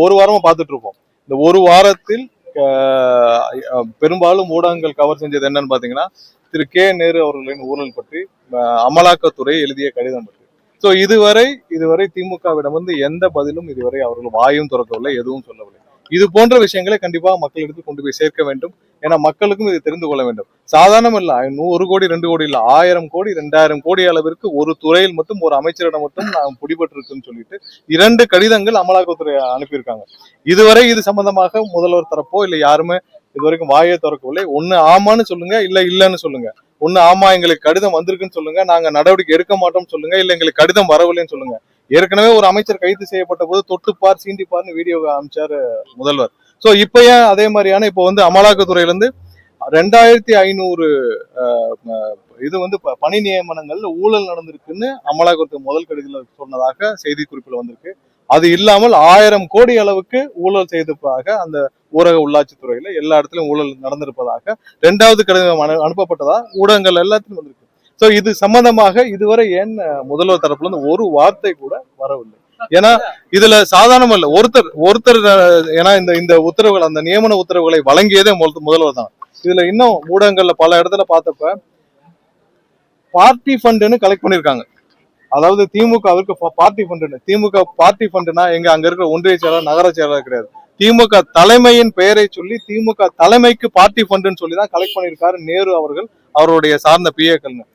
ஒரு வாரமா பார்த்துட்டு இருப்போம். இந்த ஒரு வாரத்தில் பெரும்பாலும் ஊடகங்கள் கவர் செஞ்சது என்னன்னு பாத்தீங்கன்னா, திரு கே நேரு அவர்களின் ஊழல் பற்றி அமலாக்கத்துறை எழுதிய கடிதம் பற்றி. சோ இதுவரை திமுகவிடம் வந்து எந்த பதிலும் இதுவரை அவர்கள் வாயும் திறக்கவில்லை, எதுவும் சொல்லவில்லை. இது போன்ற விஷயங்களை கண்டிப்பா மக்களிடத்தில் கொண்டு போய் சேர்க்க வேண்டும். ஏன்னா மக்களுக்கும் இது தெரிந்து கொள்ள வேண்டும். சாதாரணம் இல்ல, 100 கோடி 2 கோடி இல்ல, 1000 கோடி 2000 கோடி அளவிற்கு ஒரு துறையில் மட்டும் ஒரு அமைச்சரிடம் மட்டும் நாம் பிடிபட்டிருக்குன்னு சொல்லிட்டு 2 கடிதங்கள் அமலாக்கத்துறை அனுப்பியிருக்காங்க. இதுவரை இது சம்பந்தமாக முதல்வர் தரப்போ இல்ல யாருமே இதுவரைக்கும் வாயை திறக்கவில்லை. ஒண்ணு ஆமான்னு சொல்லுங்க, இல்ல இல்லன்னு சொல்லுங்க. ஒண்ணு ஆமா எங்களுக்கு கடிதம் வந்திருக்குன்னு சொல்லுங்க, நாங்க நடவடிக்கை எடுக்க மாட்டோம்னு சொல்லுங்க, இல்ல எங்களுக்கு கடிதம் வரவில்லைன்னு சொல்லுங்க. ஏற்கனவே ஒரு அமைச்சர் கைது செய்யப்பட்ட போது தொட்டுப்பார் சீண்டிப்பார்னு வீடியோ அமைச்சாரு முதல்வர். சோ இப்ப ஏன் அதே மாதிரியான இப்போ வந்து அமலாக்கத்துறையில இருந்து 2500 இது வந்து பணி நியமனங்கள்ல ஊழல் நடந்திருக்குன்னு அமலாக்கத்துறை முதல் கடிதத்தில் சொன்னதாக செய்தி குறிப்பில் வந்திருக்கு. அது இல்லாமல் 1000 கோடி அளவுக்கு ஊழல் செய்ததாக அந்த ஊரக உள்ளாட்சி துறையில எல்லா இடத்துலயும் ஊழல் நடந்திருப்பதாக 2வது கடிதம் அனுப்பப்பட்டதா ஊடகங்கள் எல்லாத்துக்கும் வந்திருக்கு. சோ இது சம்பந்தமாக இதுவரை ஏன் முதல்வர் தரப்புல இருந்து ஒரு வார்த்தை கூட வரவில்லை. ஏன்னா இதுல சாதாரணம் இல்ல, ஒருத்தர் ஏன்னா இந்த உத்தரவுகள் அந்த நியமன உத்தரவுகளை வழங்கியதே முதல்வர் தான். இதுல இன்னும் ஊடகங்கள்ல பல இடத்துல பார்த்தப்ப பார்ட்டி ஃபண்டுன்னு கலெக்ட் பண்ணிருக்காங்க. அதாவது திமுகவிற்கு பார்ட்டி ஃபண்டு, திமுக பார்ட்டி ஃபண்டுனா எங்க அங்க இருக்கிற ஒன்றிய செயலாளர் நகர செயலாளர் கிடையாது, திமுக தலைமையின் பெயரை சொல்லி திமுக தலைமைக்கு பார்ட்டி ஃபண்டுன்னு சொல்லி தான் கலெக்ட் பண்ணியிருக்காரு நேரு அவர்கள் அவருடைய சார்ந்த பிஏக்கள்னு.